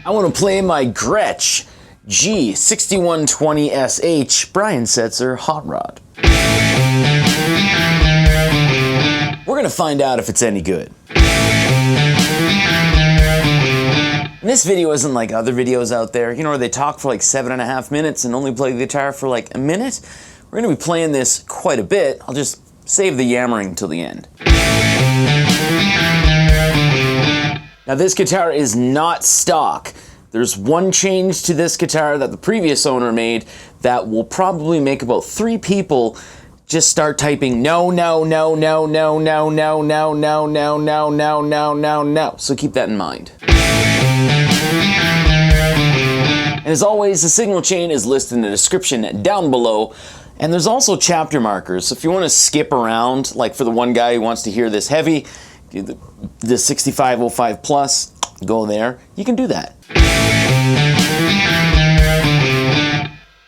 I want to play my Gretsch G6120SH Brian Setzer Hotrod. We're going to find out if it's any good. And this video isn't like other videos out there, you know, where they talk for like 7.5 minutes and only play the guitar for like a minute. We're going to be playing this quite a bit. I'll just save the yammering until the end. Now this guitar is not stock. There's one change to this guitar that the previous owner made that will probably make about 3 people just start typing no, no, no, no, no, no, no, no, no, no, no, no, no, no, no. So keep that in mind. And as always, the signal chain is listed in the description down below. And there's also chapter markers. So if you want to skip around, like for the one guy who wants to hear this heavy, the 6505 Plus, go there. You can do that.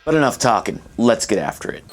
But enough talking. Let's get after it.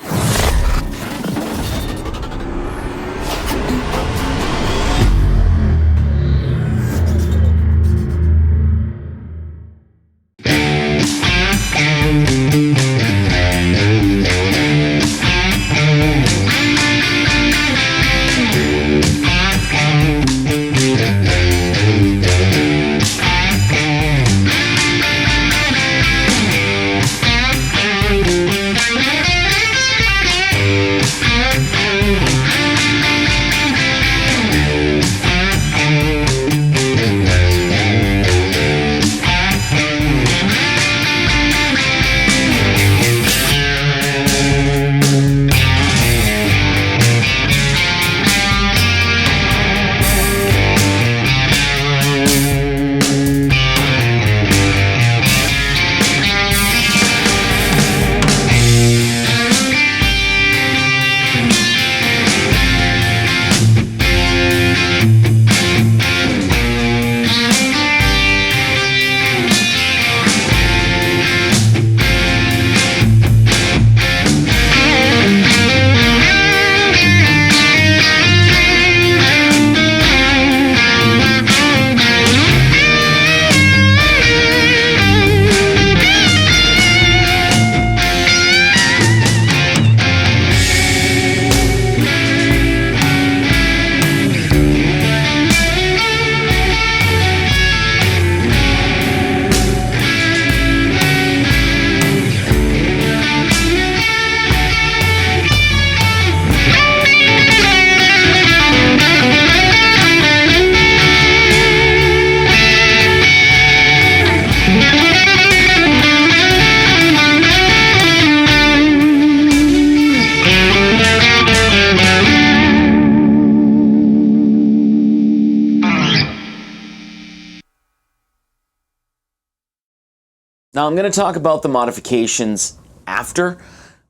Now I'm going to talk about the modifications after,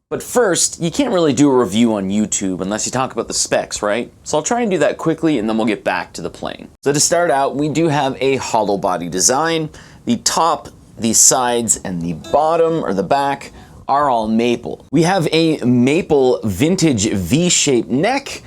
but first, you can't really do a review on YouTube unless you talk about the specs, right? So I'll try and do that quickly and then we'll get back to the playing. So to start out, we do have a hollow body design. The top, the sides, and the bottom or the back are all maple. We have a maple vintage V-shaped neck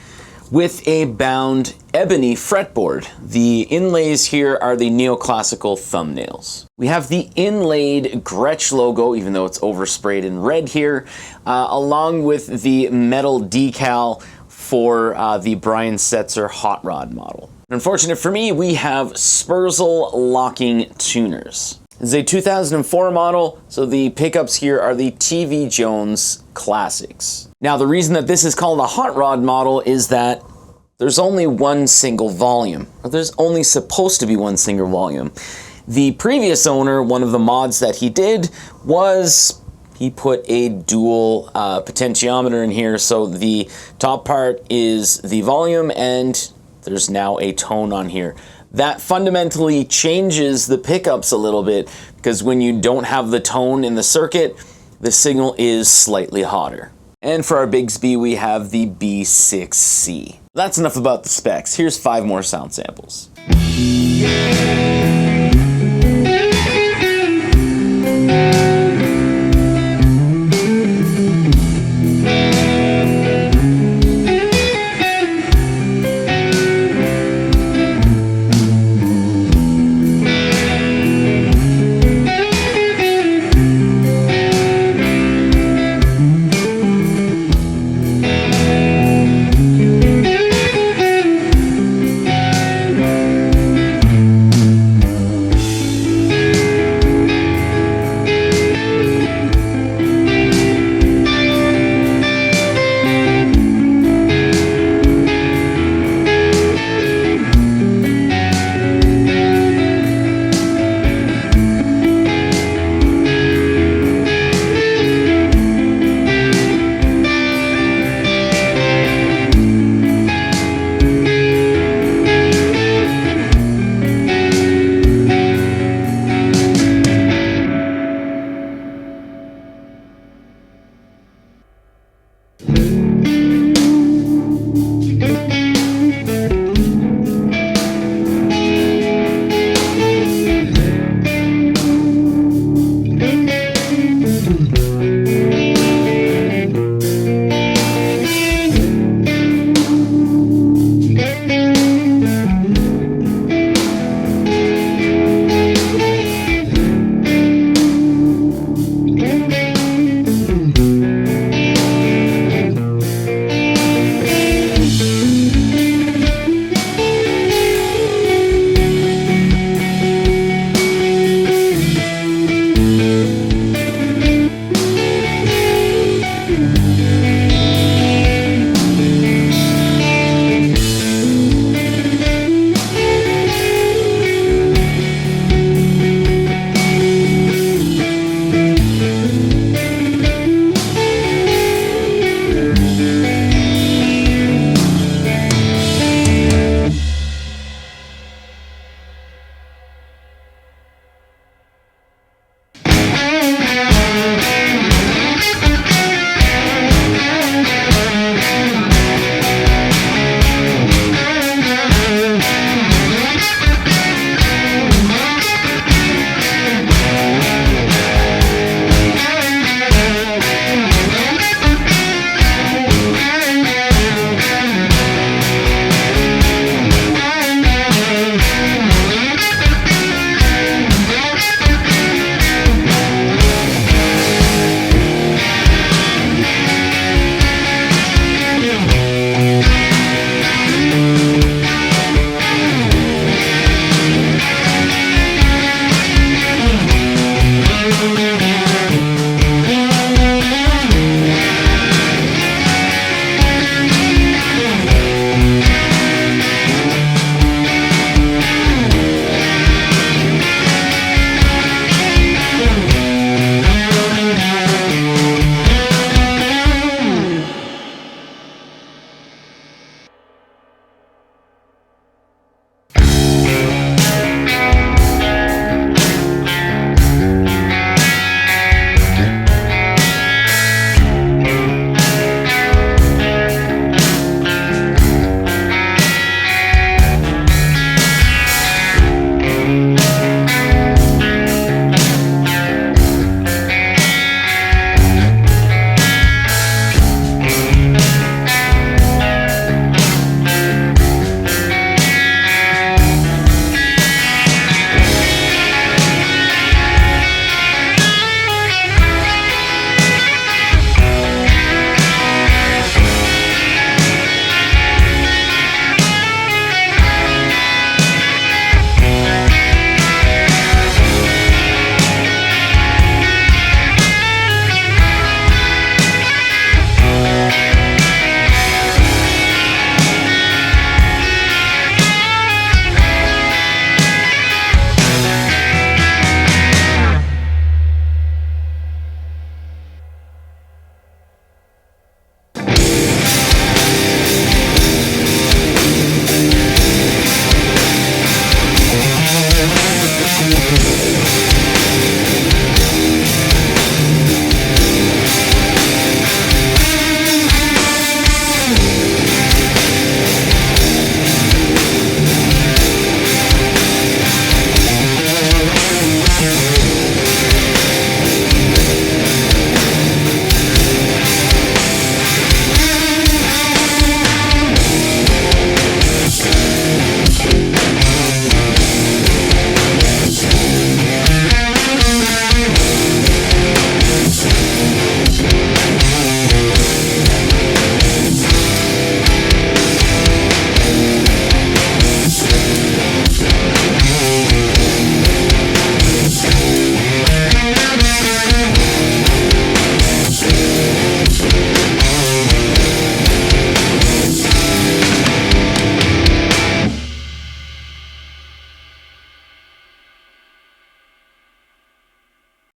with a bound ebony fretboard. The inlays here are the neoclassical thumbnails. We have the inlaid Gretsch logo, even though it's oversprayed in red here, along with the metal decal for the Brian Setzer Hot Rod model. Unfortunate for me, we have Spurzl locking tuners. This is a 2004 model, so the pickups here are the TV Jones Classics. Now, the reason that this is called a hot rod model is that there's only one single volume, or there's only supposed to be one single volume. The previous owner, one of the mods that he did was he put a dual potentiometer in here, so the top part is the volume and there's now a tone on here. That fundamentally changes the pickups a little bit because when you don't have the tone in the circuit, the signal is slightly hotter. And for our Bigsby, we have the B6C. That's enough about the specs. Here's 5 more sound samples.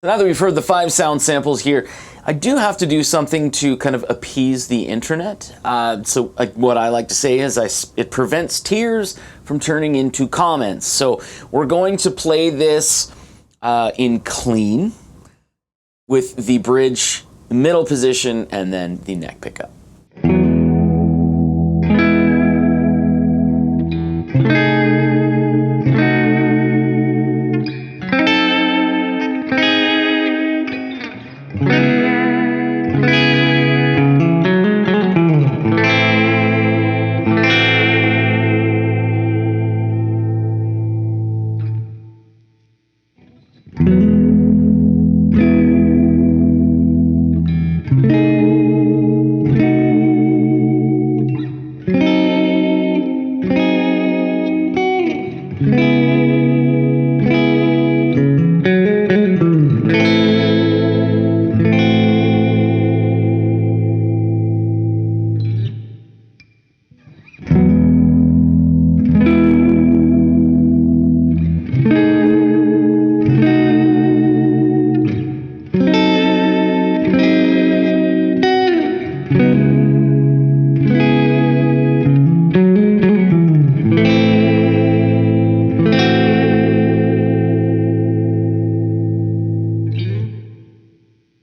Now that we've heard the 5 sound samples here, I do have to do something to kind of appease the internet. What I like to say is it prevents tears from turning into comments. So we're going to play this in clean with the bridge, the middle position, and then the neck pickup.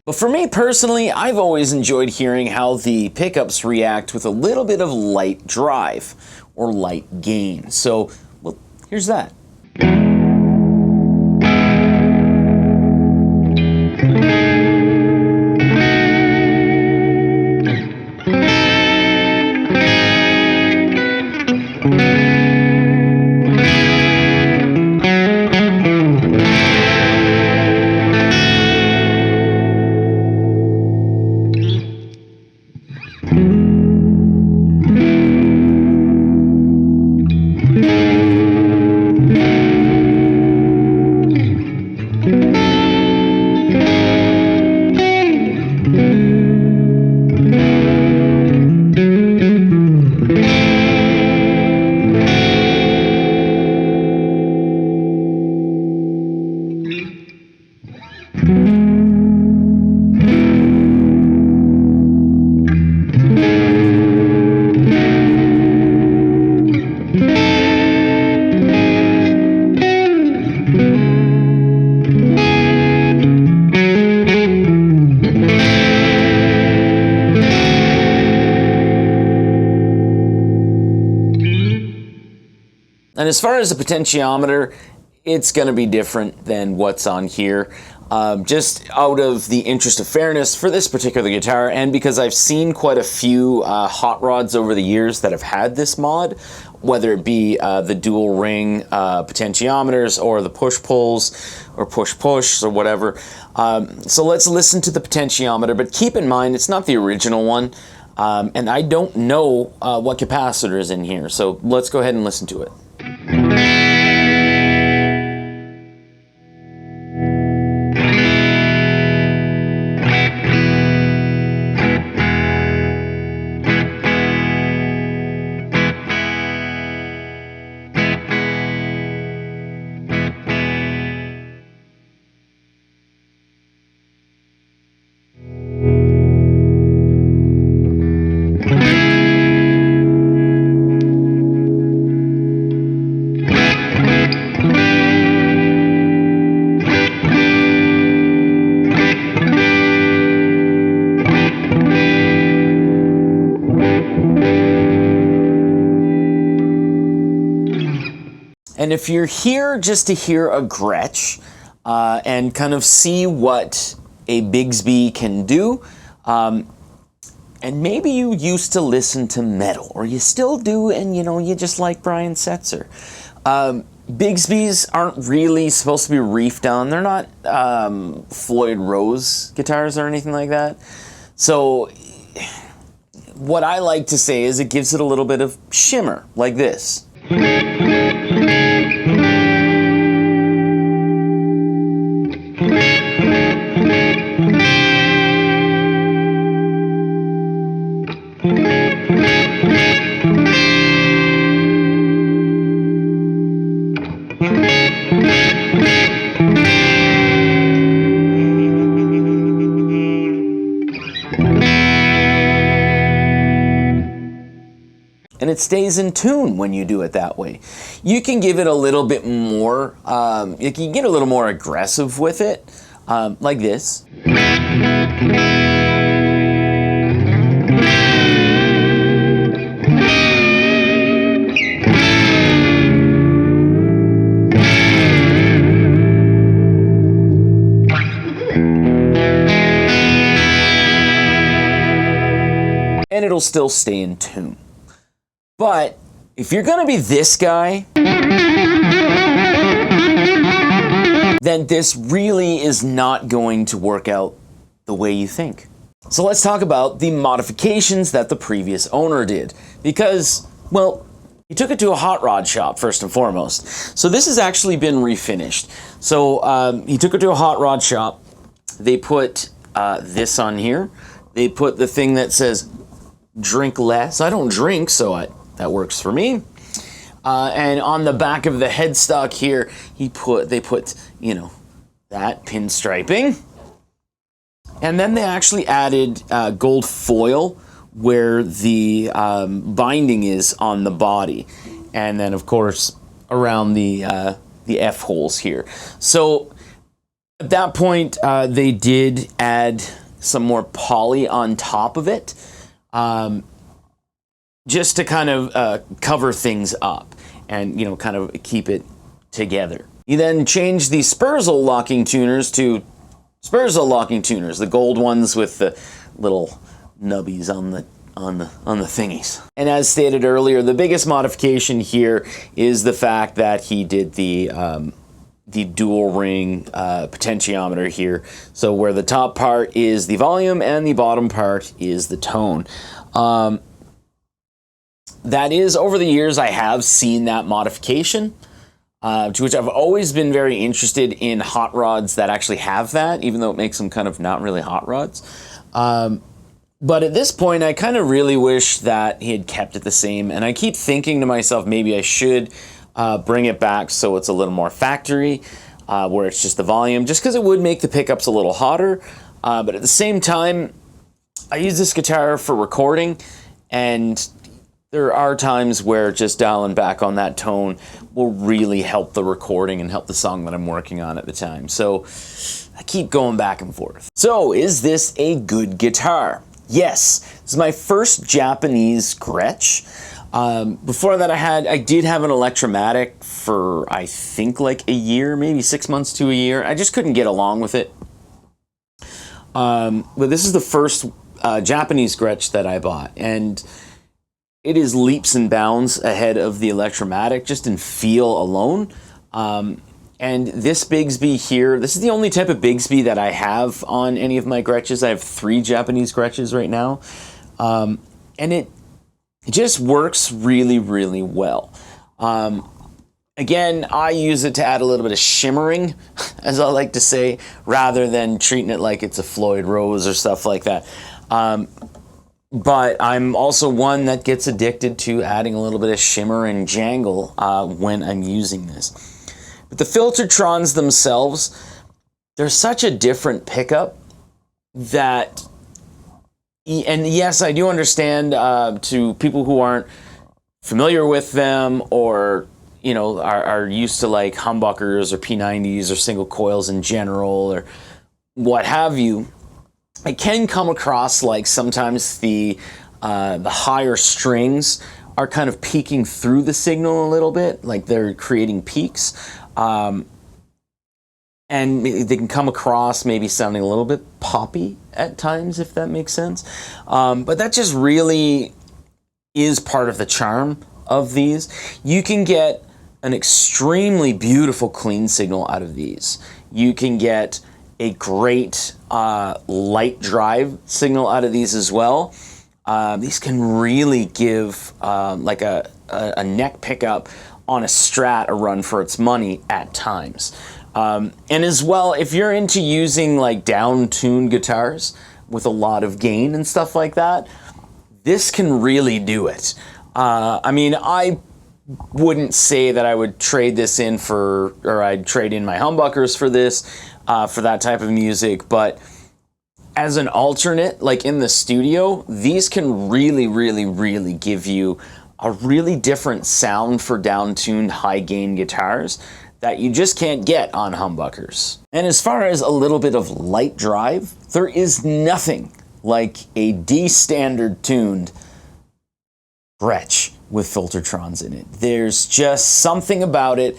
But for me personally, I've always enjoyed hearing how the pickups react with a little bit of light drive or light gain. So, well, here's that. And as far as the potentiometer, it's going to be different than what's on here. Just out of the interest of fairness for this particular guitar, and because I've seen quite a few hot rods over the years that have had this mod, whether it be the dual ring potentiometers or the push-pulls or push-push or whatever. So let's listen to the potentiometer, but keep in mind it's not the original one, and I don't know what capacitor is in here, so let's go ahead and listen to it. And if you're here just to hear a Gretsch and kind of see what a Bigsby can do, and maybe you used to listen to metal, or you still do, and you just like Brian Setzer. Bigsbys aren't really supposed to be reefed down. They're not Floyd Rose guitars or anything like that. So what I like to say is it gives it a little bit of shimmer, like this. it stays in tune when you do it that way. You can give it a little bit more, you can get a little more aggressive with it, like this. And it'll still stay in tune. But if you're gonna be this guy, then this really is not going to work out the way you think. So let's talk about the modifications that the previous owner did. Because, well, he took it to a hot rod shop first and foremost. So this has actually been refinished. So he took it to a hot rod shop. They put this on here. They put the thing that says drink less. I don't drink, so that works for me. And on the back of the headstock here, they put, you know, that pinstriping. And then they actually added gold foil where the binding is on the body. And then, of course, around the F holes here. So at that point, they did add some more poly on top of it. Just to kind of cover things up and, you know, kind of keep it together. You then change the Spurzl locking tuners to Spurzl locking tuners, the gold ones with the little nubbies on the thingies. And as stated earlier, the biggest modification here is the fact that he did the dual ring potentiometer here. So where the top part is the volume and the bottom part is the tone. That is, over the years, I have seen that modification, to which I've always been very interested in hot rods that actually have that, even though it makes them kind of not really hot rods. But at this point, I kind of really wish that he had kept it the same, and I keep thinking to myself, maybe I should bring it back so it's a little more factory, where it's just the volume, just because it would make the pickups a little hotter. But at the same time, I use this guitar for recording, and there are times where just dialing back on that tone will really help the recording and help the song that I'm working on at the time. So I keep going back and forth. So is this a good guitar? Yes, this is my first Japanese Gretsch. Before that I did have an Electromatic for I think like a year, maybe 6 months to a year. I just couldn't get along with it. But this is the first Japanese Gretsch that I bought, and it is leaps and bounds ahead of the Electromatic just in feel alone. And this Bigsby here, this is the only type of Bigsby that I have on any of my Gretches. I have 3 Japanese Gretches right now. And it just works really, really well. Again, I use it to add a little bit of shimmering, as I like to say, rather than treating it like it's a Floyd Rose or stuff like that. But I'm also one that gets addicted to adding a little bit of shimmer and jangle when I'm using this. But the Filtertrons themselves, they're such a different pickup that, and yes, I do understand to people who aren't familiar with them or, you know, are used to like humbuckers or P90s or single coils in general or what have you, it can come across like sometimes the higher strings are kind of peeking through the signal a little bit, like they're creating peaks. And they can come across maybe sounding a little bit poppy at times, if that makes sense. But that just really is part of the charm of these. You can get an extremely beautiful clean signal out of these. You can get a great light drive signal out of these as well. These can really give like a neck pickup on a Strat a run for its money at times. And as well, if you're into using like down-tuned guitars with a lot of gain and stuff like that, this can really do it. I mean, I wouldn't say that I would trade this in for, or I'd trade in my humbuckers for this, for that type of music, but as an alternate, like in the studio, these can really, really, really give you a really different sound for down-tuned high-gain guitars that you just can't get on humbuckers. And as far as a little bit of light drive, there is nothing like a D-standard tuned Gretsch with Filtertrons in it. There's just something about it.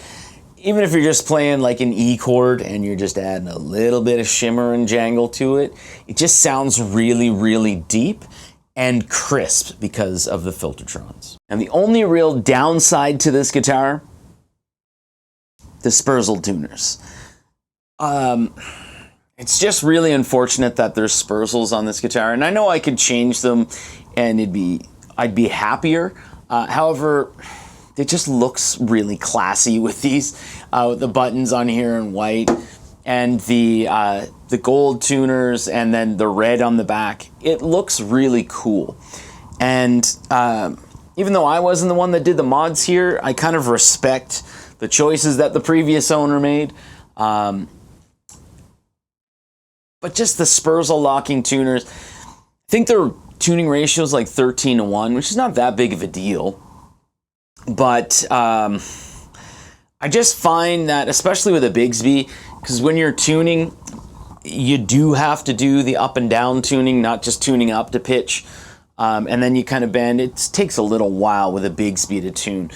Even if you're just playing like an E chord and you're just adding a little bit of shimmer and jangle to it, it just sounds really, really deep and crisp because of the Filtertrons. And the only real downside to this guitar, the Spurzl tuners. It's just really unfortunate that there's Spurzls on this guitar, and I know I could change them and I'd be happier. However, it just looks really classy with these, with the buttons on here in white, and the gold tuners, and then the red on the back. It looks really cool. And even though I wasn't the one that did the mods here, I kind of respect the choices that the previous owner made. But just the Spurzl locking tuners, I think their tuning ratio is like 13:1, which is not that big of a deal. But I just find that, especially with a Bigsby, because when you're tuning, you do have to do the up and down tuning, not just tuning up to pitch. And then you kind of bend. It takes a little while with a Bigsby to tune.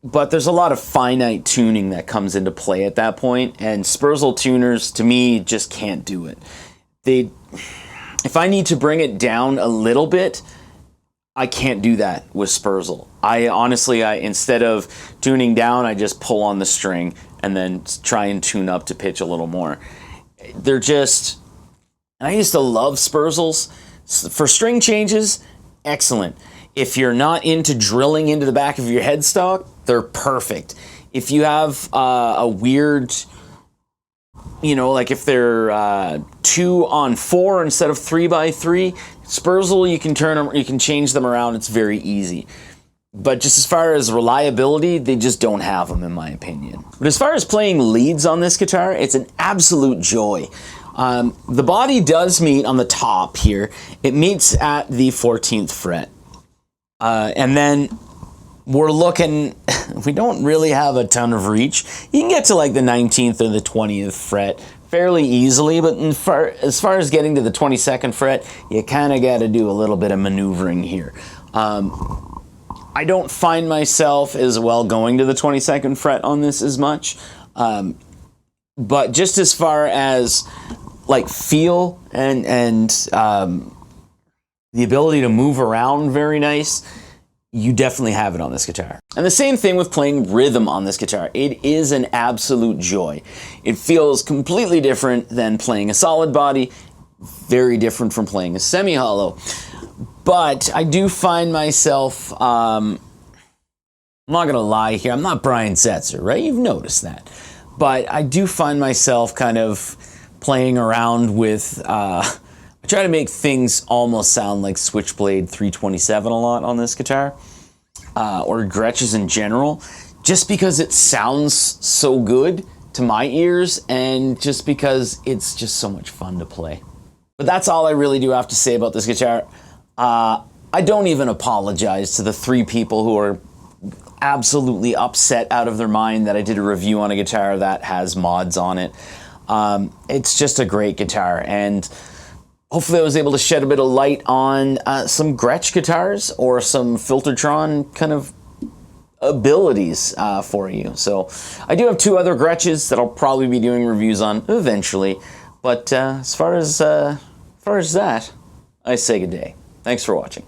But there's a lot of finite tuning that comes into play at that point, and Spurzl tuners, to me, just can't do it. If I need to bring it down a little bit, I can't do that with Spurzl. Honestly, instead of tuning down, I just pull on the string and then try and tune up to pitch a little more. They're just... I used to love Spurzls. For string changes, excellent. If you're not into drilling into the back of your headstock, they're perfect. If you have a weird, like if they're 2-on-4 instead of 3x3, Spurzl, you can change them around. It's very easy. But just as far as reliability, they just don't have them, in my opinion. But as far as playing leads on this guitar, it's an absolute joy. The body does meet on the top here. It meets at the 14th fret. And then we're looking, we don't really have a ton of reach. You can get to like the 19th or the 20th fret fairly easily, but as far as getting to the 22nd fret, you kind of got to do a little bit of maneuvering here. I don't find myself as well going to the 22nd fret on this as much, but just as far as like feel and the ability to move around very nice, you definitely have it on this guitar. And the same thing with playing rhythm on this guitar. It is an absolute joy. It feels completely different than playing a solid body, very different from playing a semi-hollow. But I do find myself, I'm not gonna lie here, I'm not Brian Setzer, right? You've noticed that. But I do find myself kind of playing around with, I try to make things almost sound like Switchblade 327 a lot on this guitar, or Gretsch's in general, just because it sounds so good to my ears and just because it's just so much fun to play. But that's all I really do have to say about this guitar. I don't even apologize to the 3 people who are absolutely upset out of their mind that I did a review on a guitar that has mods on it. It's just a great guitar, and hopefully I was able to shed a bit of light on some Gretsch guitars or some Filtertron kind of abilities for you. So I do have 2 other Gretches that I'll probably be doing reviews on eventually. But as far as that, I say good day. Thanks for watching.